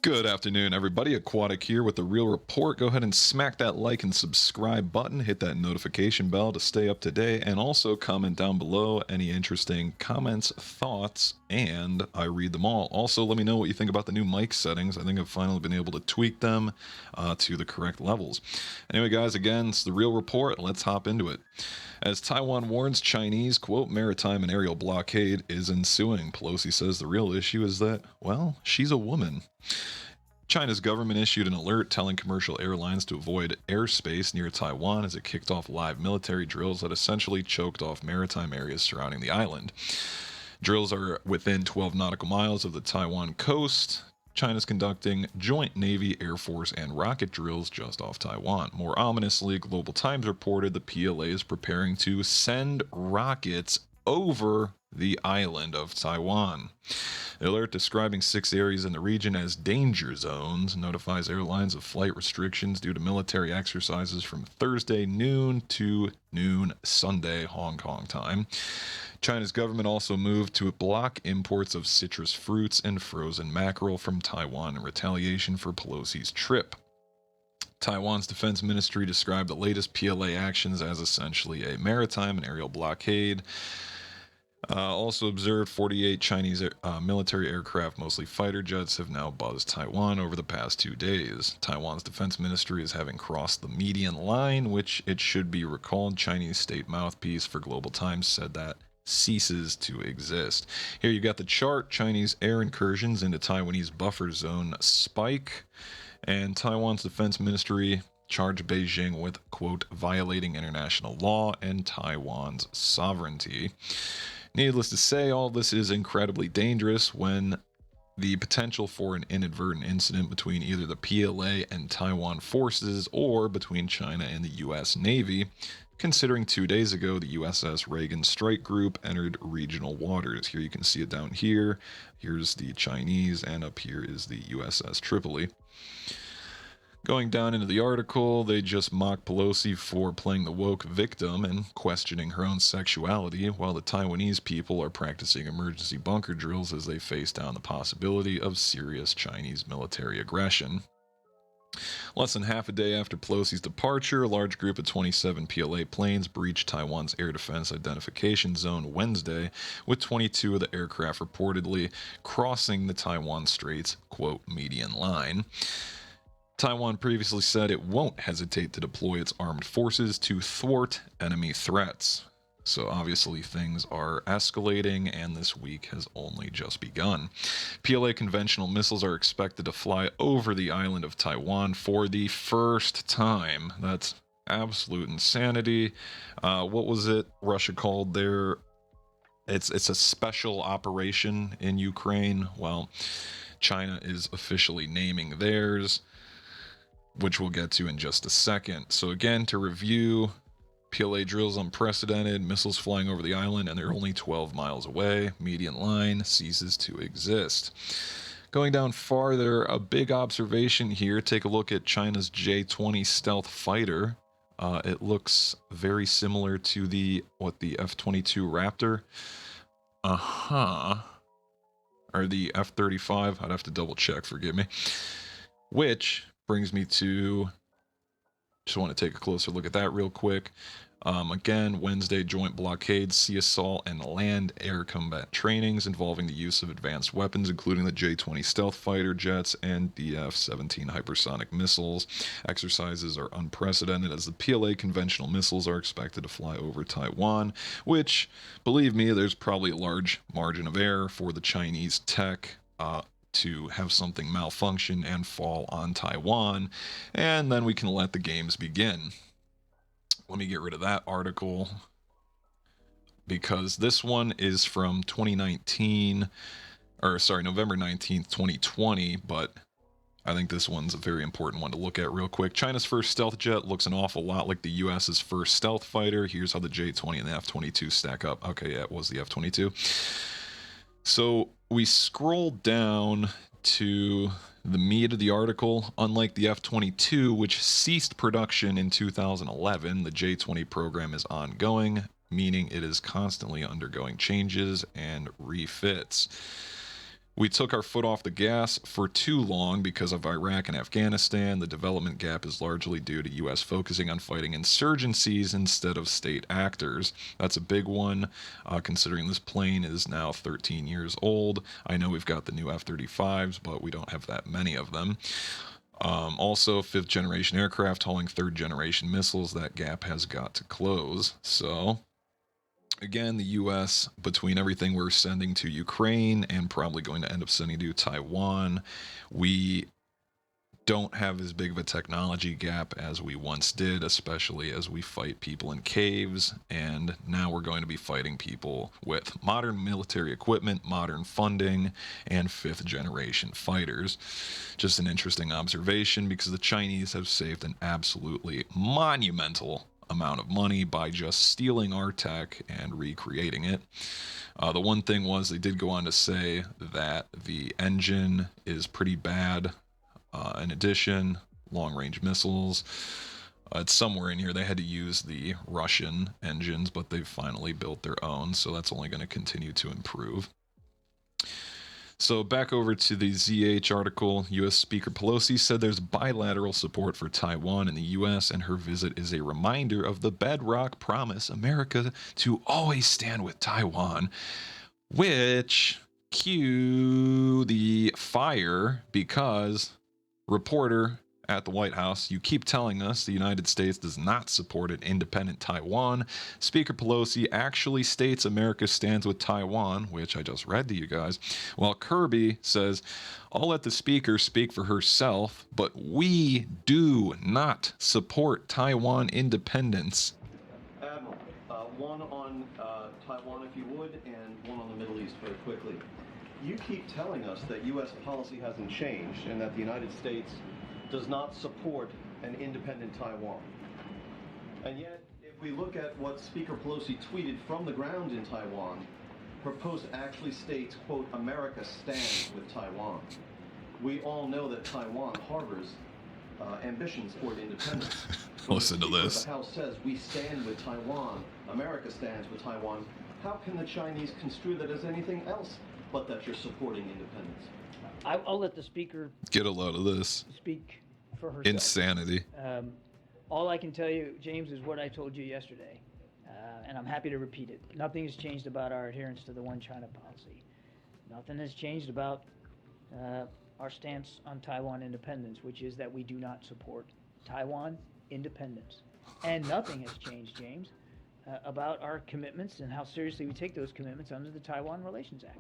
Good afternoon, everybody. Aquatic here with the Real Report. Go ahead and smack that like and subscribe button. Hit that notification bell to stay up to date. And also comment down below any interesting comments, thoughts, and I read them all. Also, let me know what you think about the new mic settings. I think I've finally been able to tweak them to the correct levels. Anyway, guys, again, it's the Real Report. Let's hop into it. As Taiwan warns Chinese, quote, maritime and aerial blockade is ensuing. Pelosi says the real issue is that, well, she's a woman. China's government issued an alert telling commercial airlines to avoid airspace near Taiwan as it kicked off live military drills that essentially choked off maritime areas surrounding the island. Drills are within 12 nautical miles of the Taiwan coast. China's conducting joint Navy, Air Force, and rocket drills just off Taiwan. More ominously, Global Times reported the PLA is preparing to send rockets over the island of Taiwan. The alert describing 6 areas in the region as danger zones notifies airlines of flight restrictions due to military exercises from Thursday noon to noon Sunday Hong Kong time. China's government also moved to block imports of citrus fruits and frozen mackerel from Taiwan in retaliation for Pelosi's trip. Taiwan's defense ministry described the latest PLA actions as essentially a maritime and aerial blockade. Also observed 48 Chinese military aircraft, mostly fighter jets, have now buzzed Taiwan over the past 2 days. Taiwan's defense ministry is having crossed the median line, which it should be recalled. Chinese state mouthpiece for Global Times said that ceases to exist. Here you got the chart. Chinese air incursions into Taiwanese buffer zone spike, and Taiwan's defense ministry charged Beijing with, quote, violating international law and Taiwan's sovereignty. Needless to say, all this is incredibly dangerous when the potential for an inadvertent incident between either the PLA and Taiwan forces or between China and the U.S. Navy, considering 2 days ago the USS Reagan Strike Group entered regional waters. Here you can see it down here. Here's the Chinese, and up here is the USS Tripoli. Going down into the article, they just mock Pelosi for playing the woke victim and questioning her own sexuality, while the Taiwanese people are practicing emergency bunker drills as they face down the possibility of serious Chinese military aggression. Less than half a day after Pelosi's departure, a large group of 27 PLA planes breached Taiwan's air defense identification zone Wednesday, with 22 of the aircraft reportedly crossing the Taiwan Strait's, quote, median line. Taiwan previously said it won't hesitate to deploy its armed forces to thwart enemy threats. So obviously things are escalating, and this week has only just begun. PLA conventional missiles are expected to fly over the island of Taiwan for the first time. That's absolute insanity. What was it Russia called their... It's a special operation in Ukraine. Well, China is officially naming theirs, which we'll get to in just a second. So again, to review, PLA drills unprecedented, missiles flying over the island, and they're only 12 miles away. Median line ceases to exist. Going down farther, a big observation here. Take a look at China's J-20 stealth fighter. It looks very similar to the F-22 Raptor. Or the F-35. I'd have to double check, forgive me. Which brings me to, just want to take a closer look at that real quick. Again, Wednesday, joint blockade, sea assault, and land-air combat trainings involving the use of advanced weapons, including the J-20 stealth fighter jets and DF-17 hypersonic missiles. Exercises are unprecedented as the PLA conventional missiles are expected to fly over Taiwan, which, believe me, there's probably a large margin of error for the Chinese tech to have something malfunction and fall on Taiwan, and then we can let the games begin. Let me get rid of that article because this one is from November 19th, 2020, but I think this one's a very important one to look at real quick. China's first stealth jet looks an awful lot like the US's first stealth fighter. Here's how the J-20 and the F-22 stack up. Okay, yeah, it was the F-22. So we scroll down to the meat of the article. Unlike the F-22, which ceased production in 2011, the J-20 program is ongoing, meaning it is constantly undergoing changes and refits. We took our foot off the gas for too long because of Iraq and Afghanistan. The development gap is largely due to U.S. focusing on fighting insurgencies instead of state actors. That's a big one, considering this plane is now 13 years old. I know we've got the new F-35s, but we don't have that many of them. Also, fifth generation aircraft hauling third generation missiles, that gap has got to close. So again, the U.S., between everything we're sending to Ukraine and probably going to end up sending to Taiwan, we don't have as big of a technology gap as we once did, especially as we fight people in caves. And now we're going to be fighting people with modern military equipment, modern funding, and fifth generation fighters. Just an interesting observation, because the Chinese have saved an absolutely monumental amount of money by just stealing our tech and recreating it. The one thing was, they did go on to say that the engine is pretty bad. In addition, long-range missiles, it's somewhere in here. They had to use the Russian engines, but they've finally built their own, so that's only going to continue to improve. So back over to the ZH article, U.S. Speaker Pelosi said there's bilateral support for Taiwan in the U.S., and her visit is a reminder of the bedrock promise America to always stand with Taiwan, which, cue the fire, because reporter at the White House, you keep telling us the United States does not support an independent Taiwan. Speaker Pelosi actually states America stands with Taiwan, which I just read to you guys, while Kirby says, I'll let the speaker speak for herself, but we do not support Taiwan independence. Admiral, one on Taiwan, if you would, and one on the Middle East very quickly. You keep telling us that U.S. policy hasn't changed and that the United States does not support an independent Taiwan. And yet, if we look at what Speaker Pelosi tweeted from the ground in Taiwan, her post actually states, quote, America stands with Taiwan. We all know that Taiwan harbors ambitions toward independence. Listen to this. The House says we stand with Taiwan, America stands with Taiwan. How can the Chinese construe that as anything else but that you're supporting independence? I'll let the speaker get a load of this. Speak for herself. Insanity. All I can tell you, James, is what I told you yesterday, and I'm happy to repeat it. Nothing has changed about our adherence to the One China policy. Nothing has changed about our stance on Taiwan independence, which is that we do not support Taiwan independence. And nothing has changed, James, about our commitments and how seriously we take those commitments under the Taiwan Relations Act.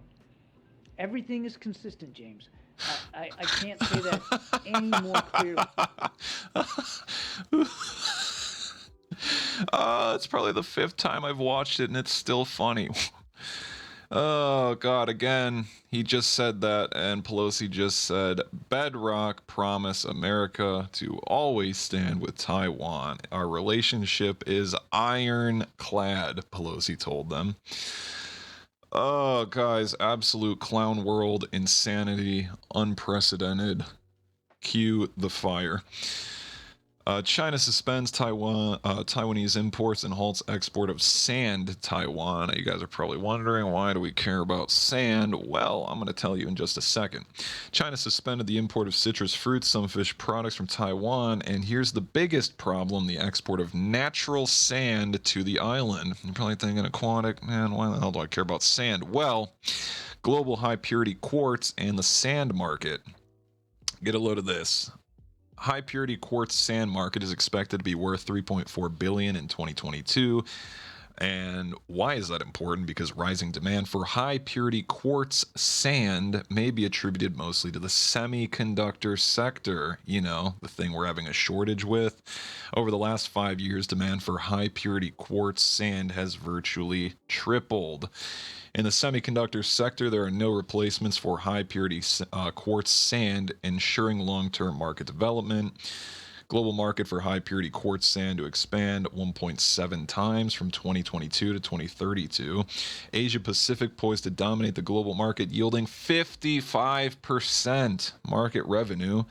Everything is consistent, James. I can't say that any more clearly. It's probably the fifth time I've watched it, and it's still funny. Oh, God, again, he just said that, and Pelosi just said, bedrock promise America to always stand with Taiwan. Our relationship is ironclad, Pelosi told them. Oh, guys, absolute clown world insanity, unprecedented. Cue the fire. China suspends Taiwanese imports and halts export of sand to Taiwan. You guys are probably wondering, why do we care about sand? Well, I'm going to tell you in just a second. China suspended the import of citrus fruits, some fish products from Taiwan, and here's the biggest problem, the export of natural sand to the island. You're probably thinking, aquatic, man, why the hell do I care about sand? Well, global high purity quartz and the sand market. Get a load of this. High purity quartz sand market is expected to be worth $3.4 billion in 2022. And why is that important? Because rising demand for high purity quartz sand may be attributed mostly to the semiconductor sector, you know, the thing we're having a shortage with. Over the last 5 years, demand for high purity quartz sand has virtually tripled. In the semiconductor sector, there are no replacements for high purity quartz sand, ensuring long-term market development. Global market for high purity quartz sand to expand 1.7 times from 2022 to 2032. Asia Pacific poised to dominate the global market, yielding 55% market revenue.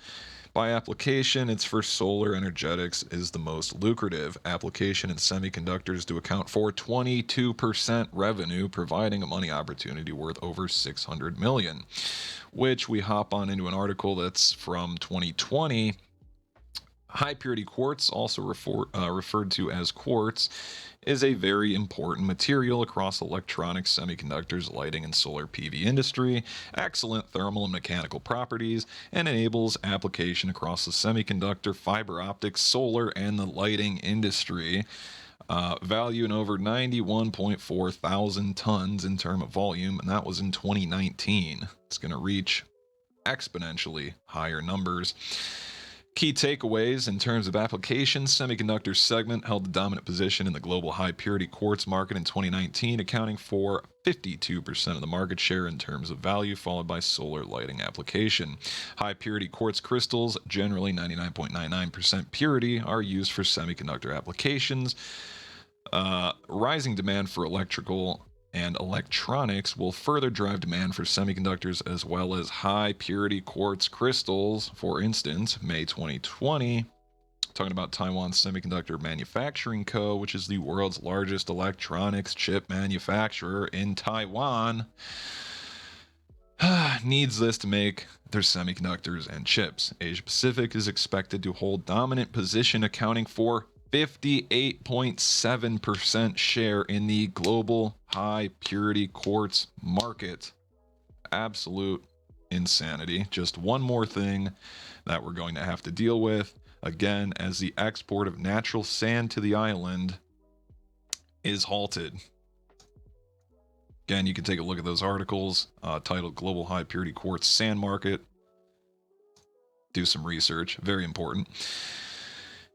By application, it's for solar energetics is the most lucrative. Application in semiconductors to account for 22% revenue, providing a money opportunity worth over 600 million, which we hop on into an article that's from 2020. High purity quartz, also referred to as quartz, is a very important material across electronics, semiconductors, lighting, and solar PV industry. Excellent thermal and mechanical properties, and enables application across the semiconductor, fiber optics, solar, and the lighting industry. Value in over 91.4 thousand tons in term of volume, and that was in 2019. It's going to reach exponentially higher numbers. Key takeaways in terms of applications: semiconductor segment held the dominant position in the global high purity quartz market in 2019, accounting for 52% of the market share in terms of value, followed by solar lighting application. High purity quartz crystals, generally 99.99% purity, are used for semiconductor applications. Rising demand for electrical and electronics will further drive demand for semiconductors as well as high purity quartz crystals. For instance, May 2020, talking about Taiwan Semiconductor Manufacturing Co., which is the world's largest electronics chip manufacturer in Taiwan, needs this to make their semiconductors and chips. Asia Pacific is expected to hold dominant position, accounting for 58.7% share in the global high purity quartz market. Absolute insanity. Just one more thing that we're going to have to deal with, again, as the export of natural sand to the island is halted. Again, you can take a look at those articles titled Global High Purity Quartz Sand Market. Do some research. Very important.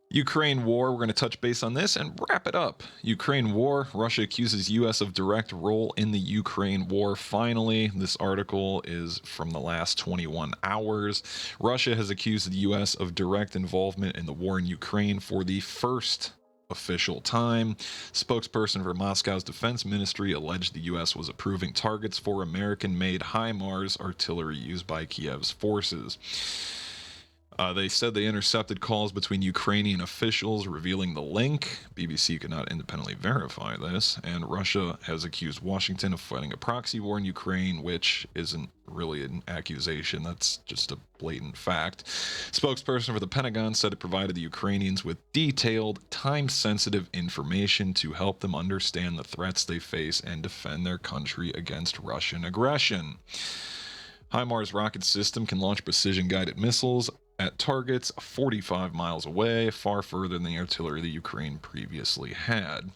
Ukraine war, we're going to touch base on this and wrap it up. Ukraine war, Russia accuses U.S. of direct role in the Ukraine war. Finally, this article is from the last 21 hours. Russia has accused the U.S. of direct involvement in the war in Ukraine for the first official time. Spokesperson for Moscow's defense ministry alleged the U.S. was approving targets for American-made HIMARS artillery used by Kiev's forces. They said they intercepted calls between Ukrainian officials revealing the link. BBC could not independently verify this, and Russia has accused Washington of fighting a proxy war in Ukraine, which isn't really an accusation. That's just a blatant fact. Spokesperson for the Pentagon said it provided the Ukrainians with detailed, time-sensitive information to help them understand the threats they face and defend their country against Russian aggression. HIMARS rocket system can launch precision-guided missiles at targets 45 miles away, far further than the artillery the Ukraine previously had.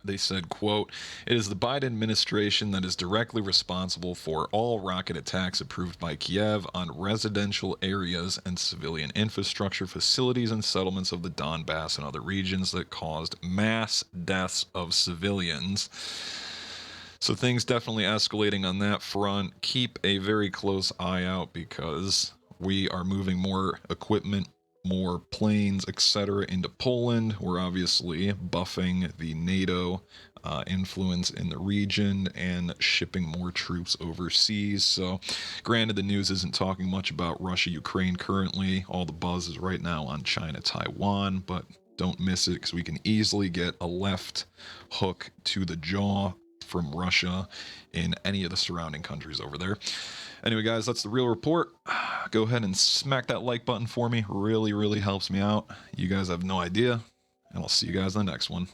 They said, quote, "It is the Biden administration that is directly responsible for all rocket attacks approved by Kiev on residential areas and civilian infrastructure facilities and settlements of the Donbass and other regions that caused mass deaths of civilians." So things definitely escalating on that front. Keep a very close eye out because we are moving more equipment, more planes, etc. into Poland. We're obviously buffing the NATO influence in the region and shipping more troops overseas. So granted, the news isn't talking much about Russia, Ukraine currently. All the buzz is right now on China, Taiwan, but don't miss it because we can easily get a left hook to the jaw from Russia in any of the surrounding countries over there. Anyway, guys, that's the real report. Go ahead and smack that like button for me. Really, really helps me out. You guys have no idea. And I'll see you guys in the next one.